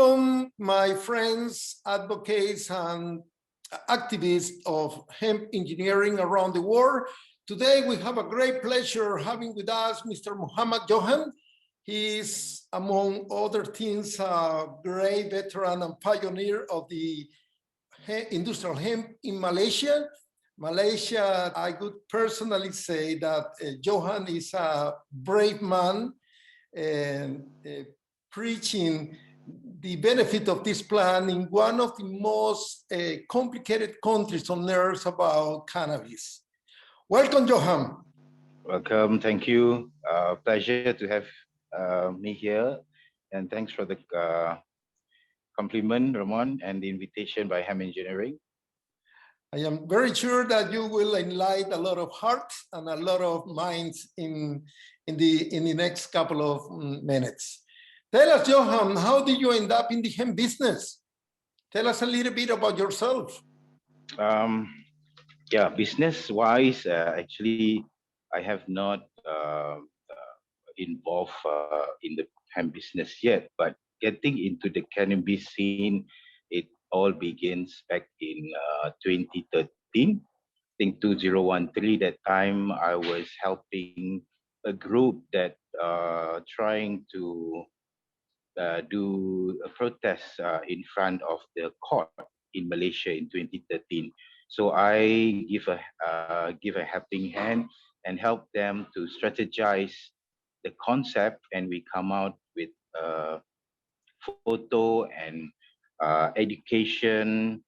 Welcome, my friends, advocates, and activists of hemp engineering around the world. Today, we have a great pleasure having with us Mr. Mohamad Johan. He is, among other things, a great veteran and pioneer of the industrial hemp in Malaysia. Malaysia, I could personally say that Johan is a brave man and preaching the benefit of this plan in one of the most complicated countries on earth about cannabis. Welcome, Johan. Welcome, thank you. Pleasure to have me here, and thanks for the compliment, Ramon, and the invitation by Hemp Engineering. I am very sure that you will enlighten a lot of hearts and a lot of minds in the next couple of minutes. Tell us, Johan, how did you end up in the hemp business? Tell us a little bit about yourself. Yeah, business-wise, actually, I have not involved in the hemp business yet, but getting into the cannabis scene, it all begins back in 2013. I think 2013, that time I was helping a group that trying to do a protest in front of the court in Malaysia in 2013. So I give a helping hand and help them to strategize the concept, and we come out with photo and education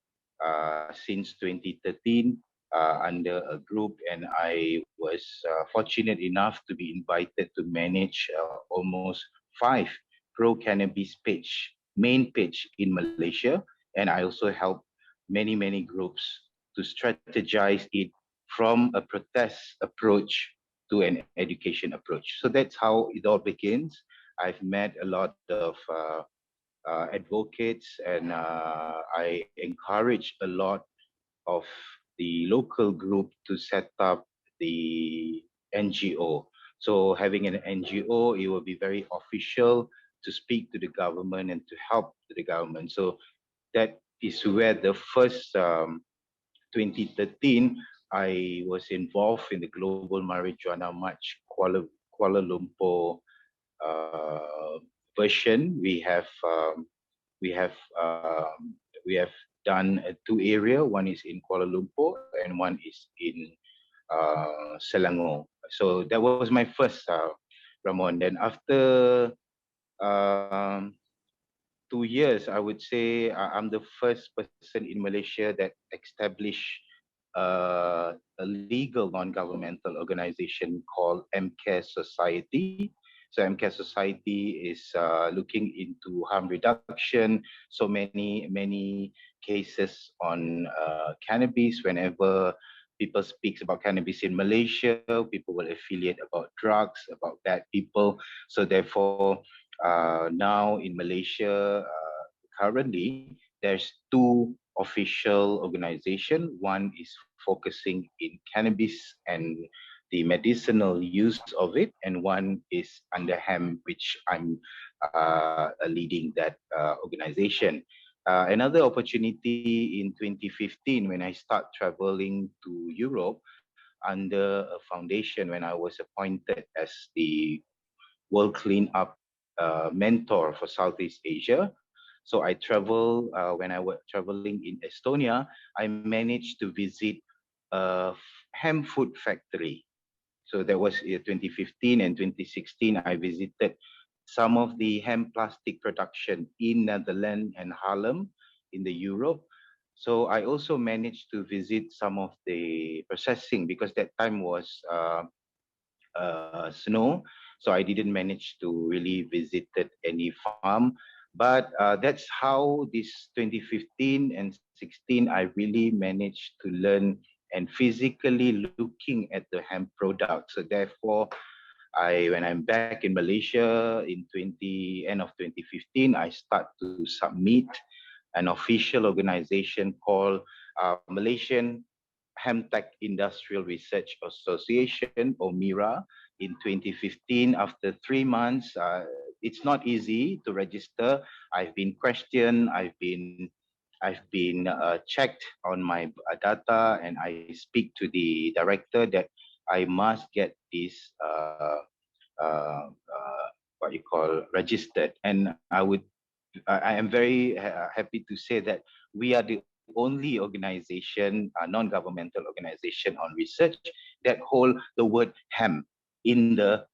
since 2013 under a group, and I was fortunate enough to be invited to manage almost 5 pro-cannabis main page in Malaysia, and I also help many groups to strategize it from a protest approach to an education approach. So that's how it all begins. I've met a lot of advocates, and I encourage a lot of the local group to set up the NGO. So having an NGO, it will be very official to speak to the government and to help the government. So that is where the first 2013, I was involved in the Global Marijuana March Kuala Lumpur version. We have done 2 areas. One is in Kuala Lumpur and one is in Selangor. So that was my first, Ramon. Then after 2 years, I would say I'm the first person in Malaysia that established a legal non-governmental organization called MCare Society. So MCare Society is looking into harm reduction. So many cases on cannabis. Whenever people speak about cannabis in Malaysia, people will affiliate about drugs, about bad people. So therefore, now in Malaysia, currently, there's 2 official organizations. One is focusing in cannabis and the medicinal use of it, and one is under hemp, which I'm leading that organization. Another opportunity in 2015, when I start traveling to Europe under a foundation, when I was appointed as the World Cleanup mentor for Southeast Asia. So I travel, when I was traveling in Estonia, I managed to visit a hemp food factory. So that was 2015, and 2016, I visited some of the hemp plastic production in Netherlands and Haarlem in the Europe. So I also managed to visit some of the processing, because that time was snow. So I didn't manage to really visit any farm. But that's how this 2015 and 16, I really managed to learn and physically looking at the hemp product. So therefore, when I'm back in Malaysia in end of 2015, I start to submit an official organization called Malaysian Hemp Tech Industrial Research Association, or MIRA, in 2015. After 3 months, it's not easy to register. I've been questioned. I've been checked on my data, and I speak to the director that I must get this what you call registered. And I am very happy to say that we are the only organization, non-governmental organization on research that hold the word hemp in the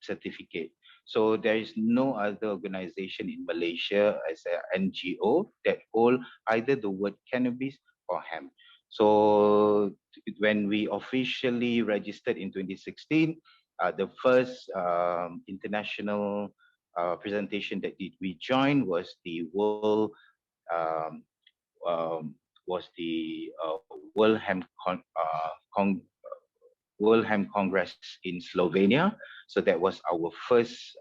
certificate. So there is no other organization in Malaysia as an NGO that hold either the word cannabis or hemp. So when we officially registered in 2016, the first international presentation that we joined was the um, um, World Hemp World Hemp Congress in Slovenia. So that was our first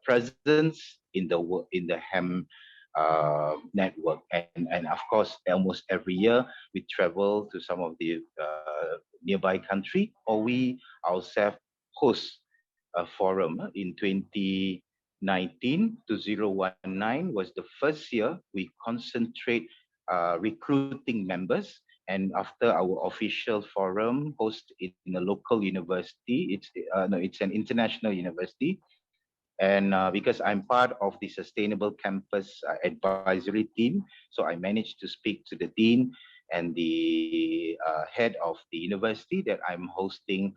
presence in the hemp network, and of course, almost every year we travel to some of the nearby country, or we ourselves host a forum in 2019 to 019 was the first year we concentrate recruiting members. And after our official forum host in a local university, it's an international university. And because I'm part of the Sustainable Campus Advisory Team, so I managed to speak to the dean and the head of the university that I'm hosting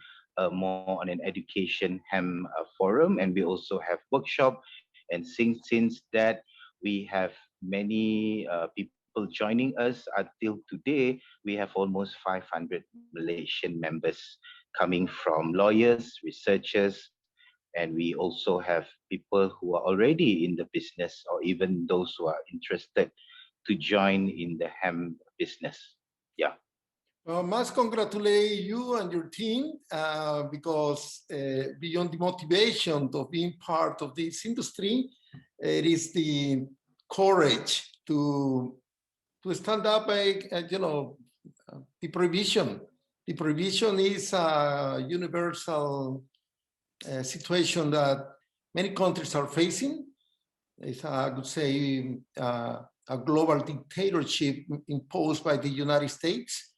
more on an education hemp forum, and we also have workshop. And since that, we have many people joining us. Until today, we have almost 500 Malaysian members coming from lawyers, researchers, and we also have people who are already in the business, or even those who are interested to join in the hemp business. Yeah. Must congratulate you and your team because beyond the motivation of being part of this industry, it is the courage to stand up, the prohibition. The prohibition is a universal situation that many countries are facing. It's, I would say, a global dictatorship imposed by the United States.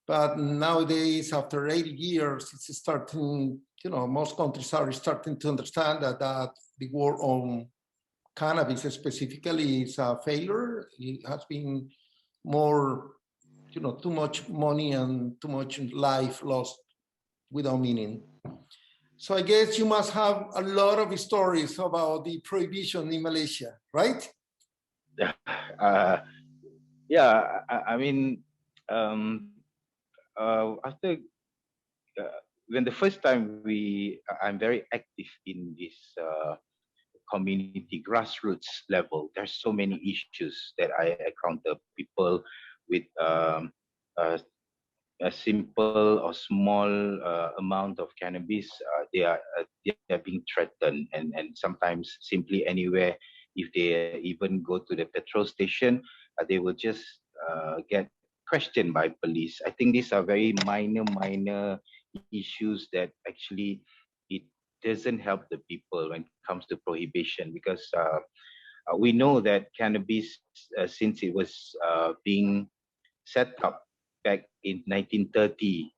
But nowadays, after 80 years, it's starting, most countries are starting to understand that the war on cannabis specifically is a failure. It has been more, too much money and too much life lost without meaning. So I guess you must have a lot of stories about the prohibition in Malaysia, right? Yeah, I mean, after when the first time I'm very active in this community grassroots level. There's so many issues that I encounter. People with uh, a simple or small amount of cannabis, they are being threatened, and sometimes simply anywhere. If they even go to the petrol station, they will just get questioned by police. I think these are very minor issues that actually it doesn't help the people when it comes to prohibition, because we know that cannabis, since it was being set up back in 1930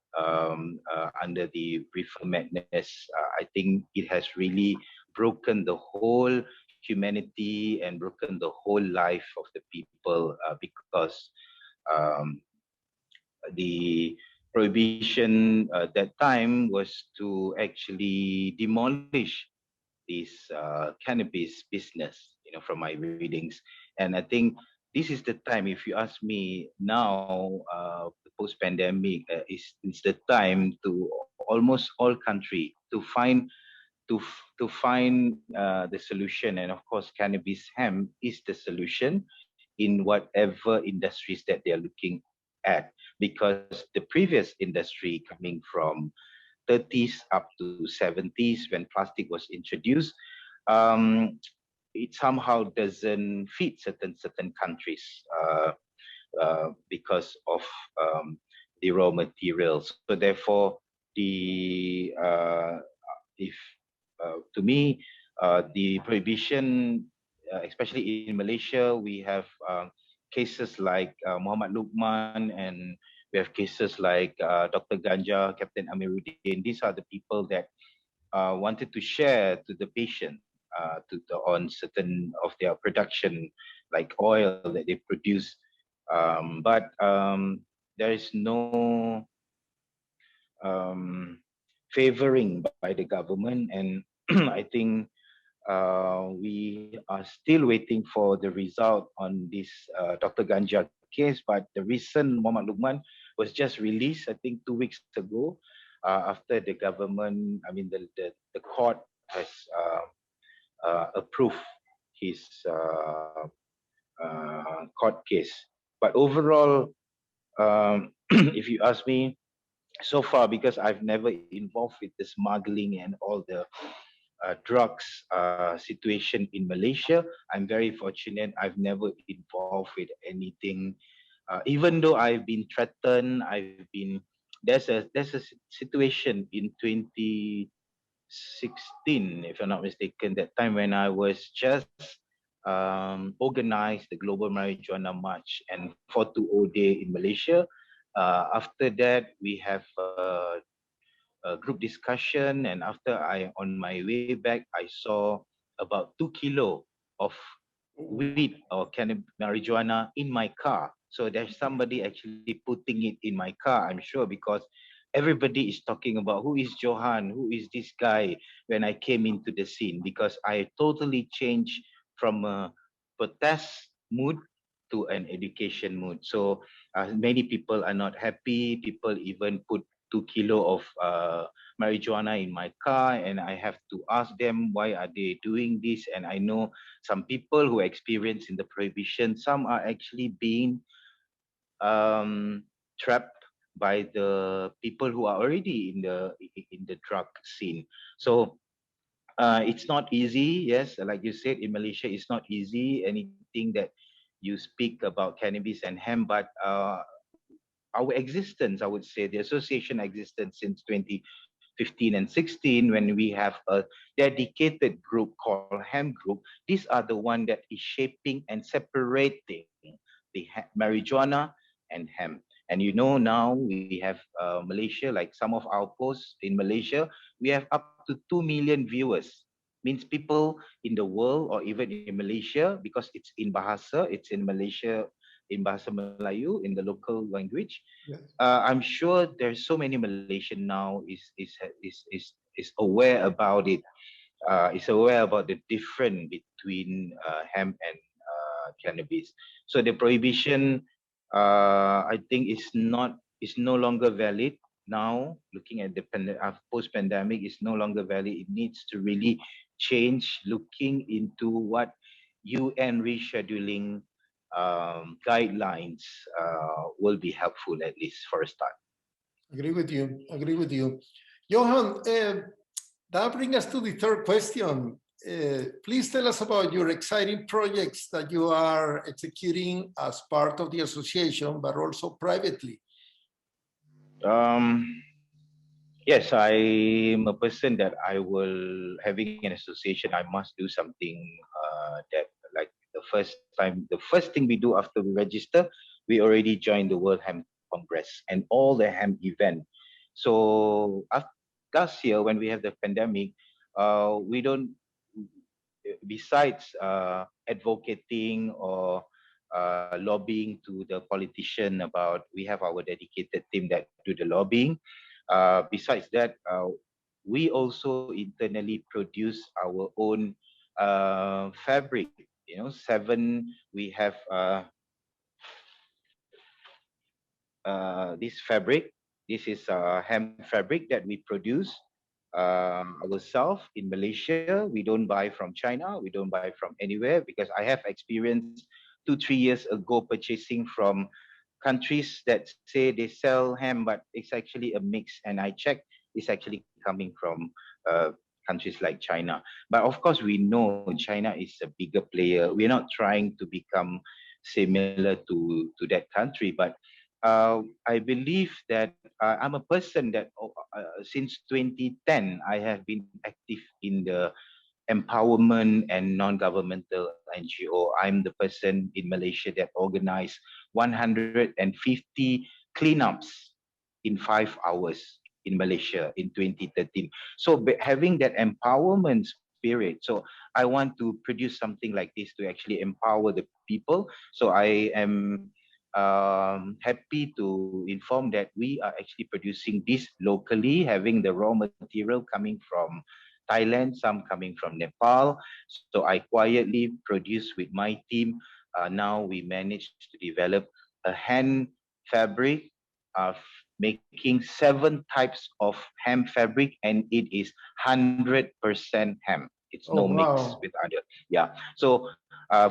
under the Reefer Madness, I think it has really broken the whole humanity and broken the whole life of the people, because um, the prohibition that time was to actually demolish this cannabis business, from my readings. And I think this is the time, if you ask me now, post-pandemic, is the time to almost all country to find the solution. And of course, cannabis hemp is the solution in whatever industries that they are looking at, because the previous industry coming from 30s up to 70s when plastic was introduced, um, it somehow doesn't fit certain countries because of the raw materials. So therefore, the if to me, The prohibition, especially in Malaysia, we have cases like Muhammad Luqman, and we have cases like Dr. Ganja, Captain Amiruddin. These are the people that wanted to share to the patient on certain of their production, like oil that they produce. But there is no um, favoring by the government, and I think we are still waiting for the result on this Dr. Ganja case. But the recent Muhammad Luqman was just released, I think 2 weeks ago, after the government, I mean the court has approved his court case. But overall, if you ask me, so far, because I've never involved with the smuggling and all the drugs situation in Malaysia, I'm very fortunate. I've never involved with anything. Even though I've been threatened, I've been there's a situation in 2016, if I'm not mistaken, that time when I was just organized the Global Marijuana March and 420 Day in Malaysia. After that, we have a group discussion, and after I on my way back, I saw about 2 kilo of weed or marijuana in my car. So there's somebody actually putting it in my car, I'm sure, because everybody is talking about who is Johan, who is this guy, when I came into the scene, because I totally changed from a protest mood to an education mood. So many people are not happy. People even put 2 kilo of marijuana in my car, and I have to ask them why are they doing this. And I know some people who experience in the prohibition, some are actually being trapped by the people who are already in the drug scene. So it's not easy. Yes, like you said, in Malaysia, it's not easy. Anything that you speak about cannabis and hemp, but our existence, I would say, the association existed since 2015 and 16, when we have a dedicated group called Hemp Group. These are the one that is shaping and separating the marijuana and hemp. And you know, now we have Malaysia, like some of our posts in Malaysia, we have up to 2 million viewers. Means people in the world or even in Malaysia, because it's in Bahasa, it's in Malaysia, in Bahasa Melayu, in the local language. Yes. I'm sure there's so many Malaysian now is aware about it. Is aware about the difference between hemp and cannabis. So the prohibition, I think, is no longer valid now. Looking at the post-pandemic, is no longer valid. It needs to really change. Looking into what UN rescheduling guidelines will be helpful, at least for a start. Agree with you. Agree with you. Johan, that brings us to the third question. Please tell us about your exciting projects that you are executing as part of the association, but also privately. Yes, I'm a person that I will, having an association, I must do something that, like the first thing we do after we register, we already join the World Hemp Congress and all the hemp event. So last year when we have the pandemic, we don't, besides advocating or lobbying to the politician about, we have our dedicated team that do the lobbying. Besides that, we also internally produce our own fabric. You know, we have this fabric. This is hemp fabric that we produce ourselves in Malaysia. We don't buy from China. We don't buy from anywhere, because I have experience 2-3 years ago purchasing from countries that say they sell hemp, but it's actually a mix. And I checked, it's actually coming from countries like China. But of course, we know China is a bigger player. We're not trying to become similar to that country, but I believe that I'm a person that since 2010 I have been active in the empowerment and non-governmental NGO. I'm the person in Malaysia that organized 150 cleanups in 5 hours in Malaysia in 2013. So having that empowerment spirit. So I want to produce something like this to actually empower the people. So I am happy to inform that we are actually producing this locally, having the raw material coming from Thailand, some coming from Nepal. So I quietly produce with my team. Now we managed to develop a hand fabric, making 7 types of hemp fabric, and it is 100% hemp. It's no Oh, mix wow. with other. Yeah. So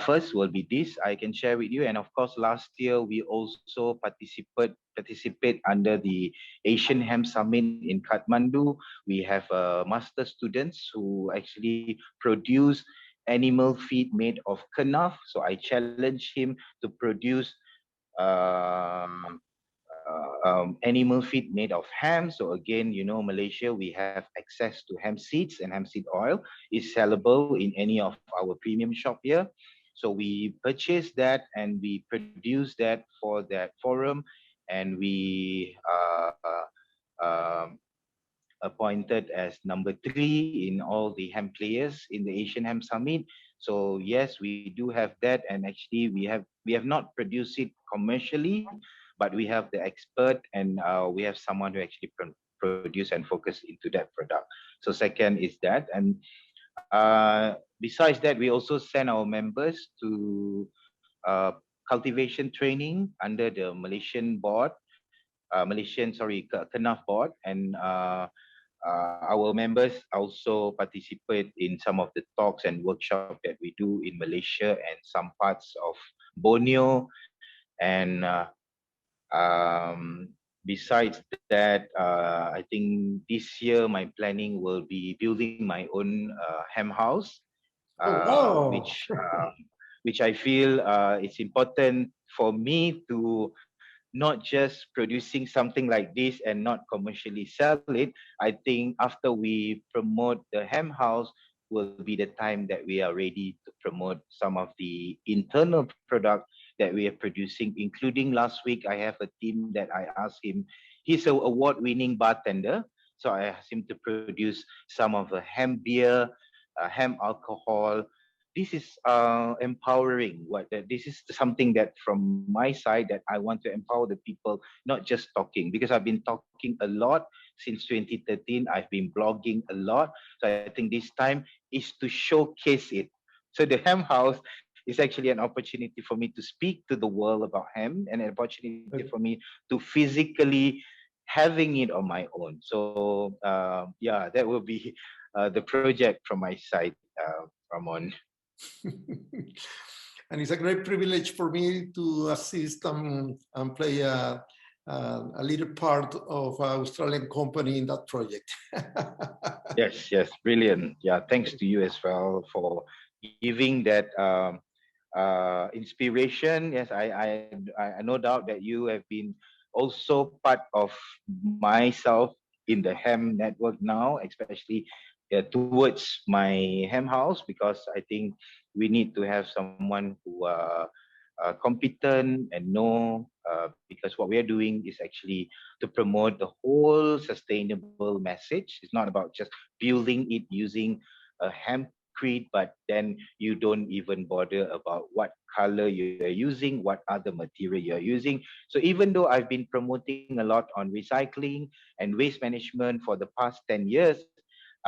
first will be this I can share with you, and of course last year we also participate under the Asian Hemp Summit in Kathmandu. We have master students who actually produce animal feed made of kenaf. So I challenge him to produce um, animal feed made of hemp. So again, you know, Malaysia, we have access to hemp seeds, and hemp seed oil is sellable in any of our premium shop here. So we purchase that and we produce that for that forum, and we appointed as number 3 in all the hemp players in the Asian Hemp Summit. So yes, we do have that, and actually we have not produced it commercially, but we have the expert, and we have someone who actually produce and focus into that product. So second is that, and besides that, we also send our members to cultivation training under the Malaysian board, Kenaf board, and our members also participate in some of the talks and workshops that we do in Malaysia and some parts of Borneo. And besides that, I think this year my planning will be building my own hemp house, Oh, wow. which I feel it's important for me to not just producing something like this and not commercially sell it. I think after we promote the Hem House will be the time that we are ready to promote some of the internal product that we are producing, including last week, I have a team that I asked him, he's an award-winning bartender. So I asked him to produce some of the hemp beer, hemp alcohol. This is empowering. This is something that from my side that I want to empower the people, not just talking, because I've been talking a lot since 2013. I've been blogging a lot. So I think this time is to showcase it. So the Hemp House is actually an opportunity for me to speak to the world about hemp, and an opportunity for me to physically having it on my own. So yeah, that will be the project from my side, Ramon. And it's a great privilege for me to assist and play a little part of an Australian company in that project. Yes, brilliant. Yeah, thanks to you as well for giving that inspiration. Yes, I no doubt that you have been also part of myself in the Hem network now, especially towards my Hem house, because I think we need to have someone who competent and know, because what we are doing is actually to promote the whole sustainable message. It's not about just building it using a hempcrete, but then you don't even bother about what color you are using, what other material you are using. So even though I've been promoting a lot on recycling and waste management for the past 10 years,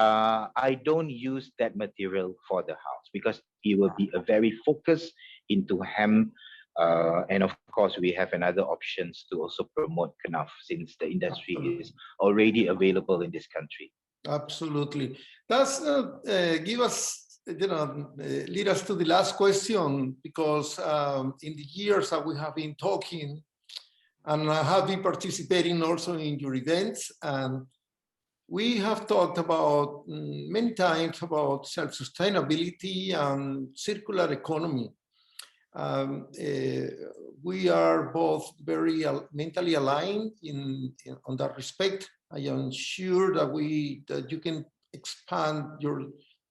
I don't use that material for the house because it will be a very focus into hemp. And of course, we have another options to also promote Knaf, since the industry is already available in this country. Absolutely. That's give us, lead us to the last question, because in the years that we have been talking and I have been participating also in your events, and we have talked about many times about self-sustainability and circular economy. We are both very mentally aligned on that respect. I am sure that you can expand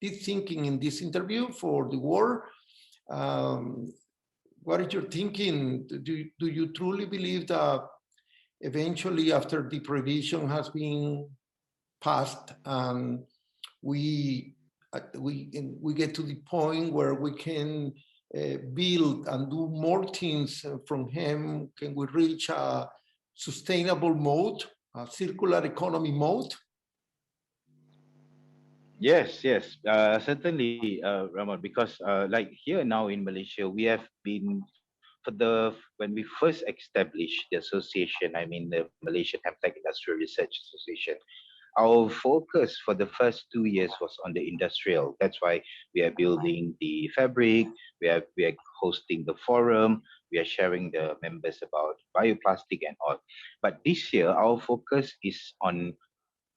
deep thinking in this interview for the war. What is your thinking? Do you truly believe that eventually, after the prohibition has been passed, and we get to the point where we can build and do more things from hemp, can we reach a sustainable mode, a circular economy mode? Yes, yes, certainly, Ramon, because like here now in Malaysia, we have been when we first established the association, I mean the Malaysian Hemp Industrial Research Association, our focus for the first 2 years was on the industrial. That's why we are building the fabric, we are hosting the forum, we are sharing the members about bioplastic and all. But this year, our focus is on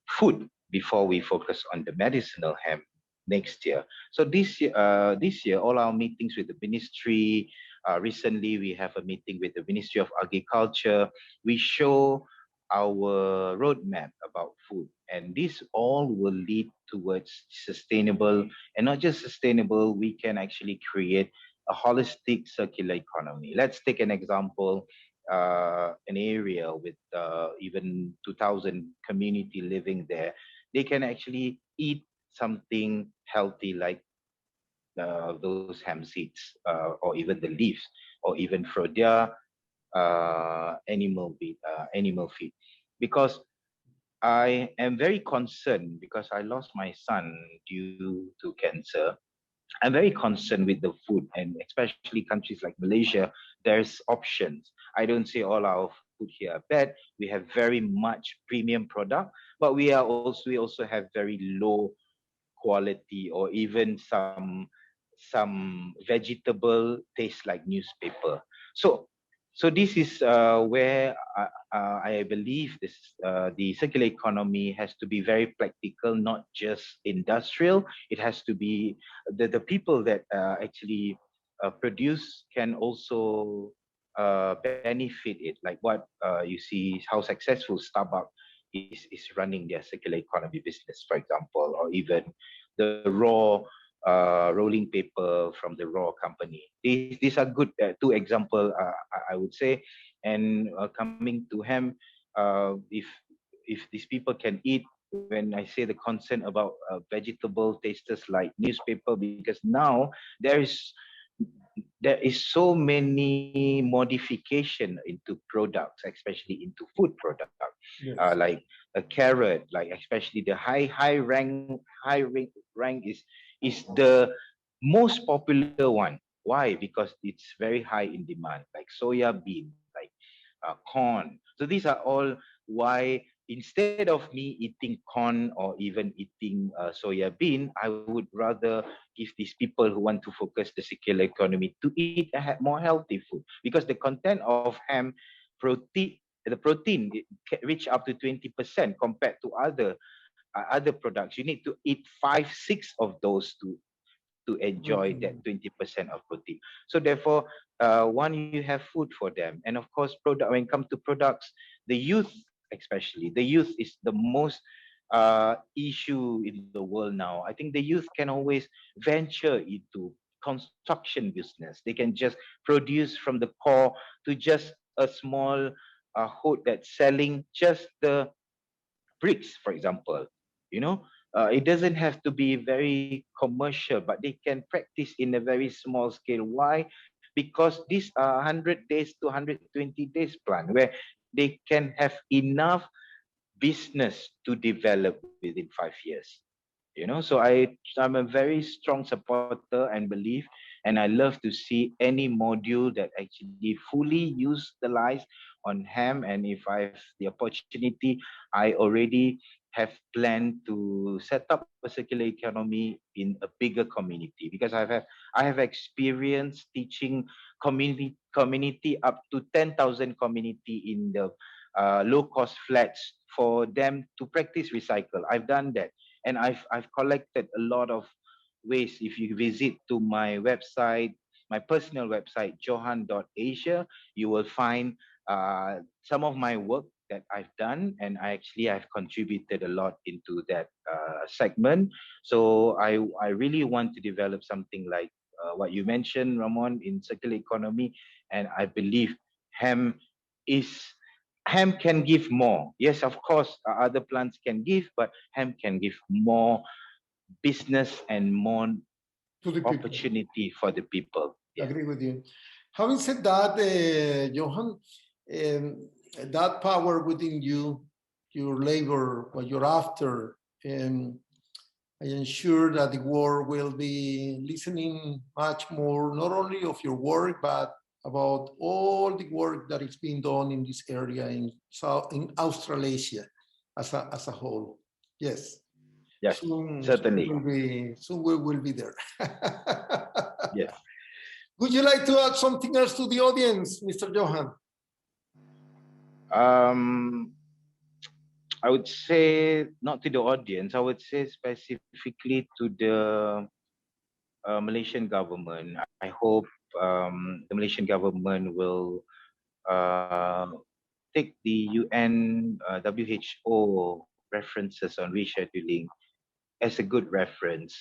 food before we focus on the medicinal hemp next year. So this year, all our meetings with the ministry. Recently, we have a meeting with the Ministry of Agriculture. We show our roadmap about food, and this all will lead towards sustainable, and not just sustainable. We can actually create a holistic circular economy. Let's take an example, an area with even 2,000 community living there. They can actually eat something healthy like those hemp seeds, or even the leaves, or even for their animal feed. Because I am very concerned because I lost my son due to cancer. I'm very concerned with the food, and especially countries like Malaysia, there's options. I don't say all our food here are bad. We have very much premium product, but we also have very low quality, or even some vegetable taste like newspaper. So this is where I believe the circular economy has to be very practical, not just industrial. It has to be the people that actually produce can also benefit it. Like what you see, how successful Starbucks is running their circular economy business, for example, or even the raw rolling paper from the raw company. These are good two example, I would say. And coming to hemp, if these people can eat, when I say the concern about vegetable tasters like newspaper, because now there is so many modification into products, especially into food product, Yes. like a carrot, like especially the high rank is the most popular one. Why? Because it's very high in demand, like soya bean, like corn. So these are all why, instead of me eating corn or even eating soya bean, I would rather give these people who want to focus the circular economy to eat more healthy food, because the content of hemp protein, the protein, it can reach up to 20% compared to other products. You need to eat 5 6 of those to enjoy that 20% of protein. So therefore, one, you have food for them, and of course, product. When it comes to products, the youth, especially the youth, is the most issue in the world now. I think the youth can always venture into construction business. They can just produce from the core to just a small hood that's selling just the bricks, for example. You know, it doesn't have to be very commercial, but they can practice in a very small scale. Why? Because these are 100 days to 120 days plan, where they can have enough business to develop within 5 years. You know, so I'm a very strong supporter and believe, and I love to see any module that actually fully utilize on ham. And if I have the opportunity, I already have planned to set up a circular economy in a bigger community, because I have experience teaching community up to 10,000 community in the low cost flats for them to practice recycle. I've done that, and I've collected a lot of waste. If you visit to my website, my personal website, johan.asia, you will find some of my work that I've done, and I've contributed a lot into that segment. So I really want to develop something like what you mentioned, Ramon, in circular economy, and I believe hemp is hemp can give more. Yes, of course, other plants can give, but hemp can give more business and more To the people. opportunity for the people. Yeah. Agree with you. Having said that, Johan, that power within you, your labor, what you're after, I am sure that the world will be listening much more, not only of your work, but about all the work that is being done in this area in Australasia as a whole. Yes. Yes, Soon, certainly. soon we will be there. Yes. Would you like to add something else to the audience, Mr. Johan? I would say not to the audience. I would say specifically to the Malaysian government. I hope the Malaysian government will take the UN WHO references on rescheduling as a good reference,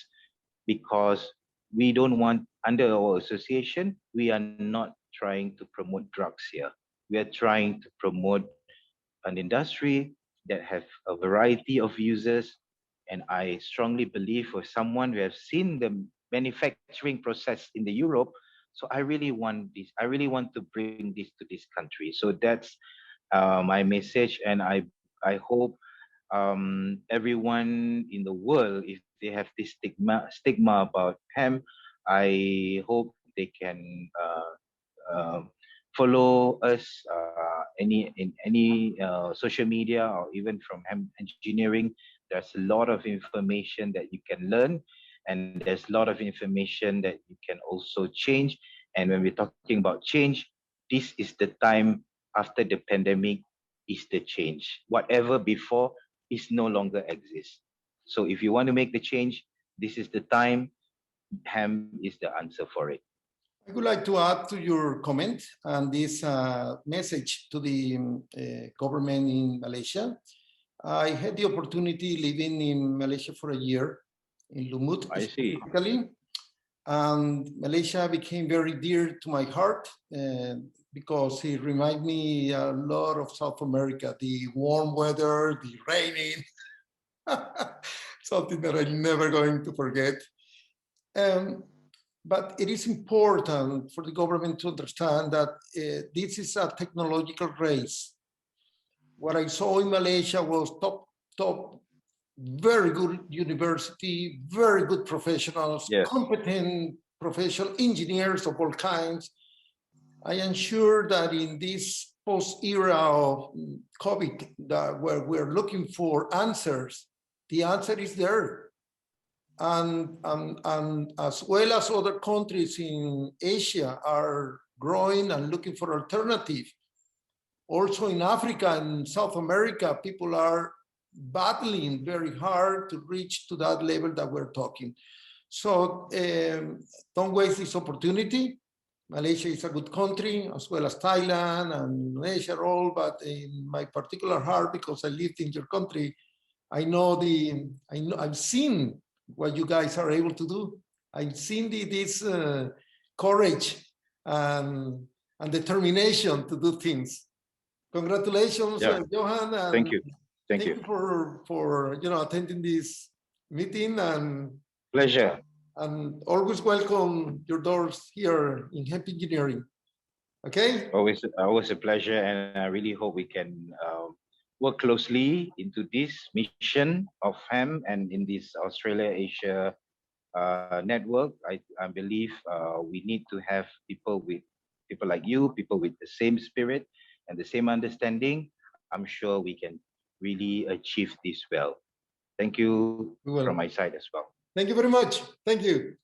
because we don't want, under our association, we are not trying to promote drugs here. We are trying to promote an industry that have a variety of users. And I strongly believe, for someone who have seen the manufacturing process in the Europe, so I really want this. I really want to bring this to this country. So that's my message, and I hope everyone in the world, if they have this stigma about hemp, I hope they can follow us in any social media, or even from Hemp Engineering. There's a lot of information that you can learn, and there's a lot of information that you can also change. And when we're talking about change, this is the time after the pandemic is the change. Whatever before is no longer exists. So if you want to make the change, this is the time. Hemp is the answer for it. I would like to add to your comment and this message to the government in Malaysia. I had the opportunity living in Malaysia for a year, in Lumut specifically, and Malaysia became very dear to my heart because it reminded me a lot of South America, the warm weather, the raining, something that I'm never going to forget. But it is important for the government to understand that this is a technological race. What I saw in Malaysia was top, very good university, very good professionals, Yes. competent professional engineers of all kinds. I am sure that in this post-era of COVID, where we're looking for answers, the answer is there. And as well as other countries in Asia are growing and looking for alternative. Also in Africa and South America, people are battling very hard to reach to that level that we're talking. So don't waste this opportunity. Malaysia is a good country, as well as Thailand and Indonesia all, but in my particular heart, because I lived in your country, I've seen what you guys are able to do. I've seen this courage and determination to do things. Congratulations, Johan. And thank you. Thank you for attending this meeting, and pleasure. And always welcome your doors here in Hemp Engineering. Okay. Always a pleasure, and I really hope we can work closely into this mission of hemp and in this Australia-Asia network. I believe we need to have people like you, people with the same spirit and the same understanding. I'm sure we can really achieve this well. Thank you from my side as well. Thank you very much. Thank you.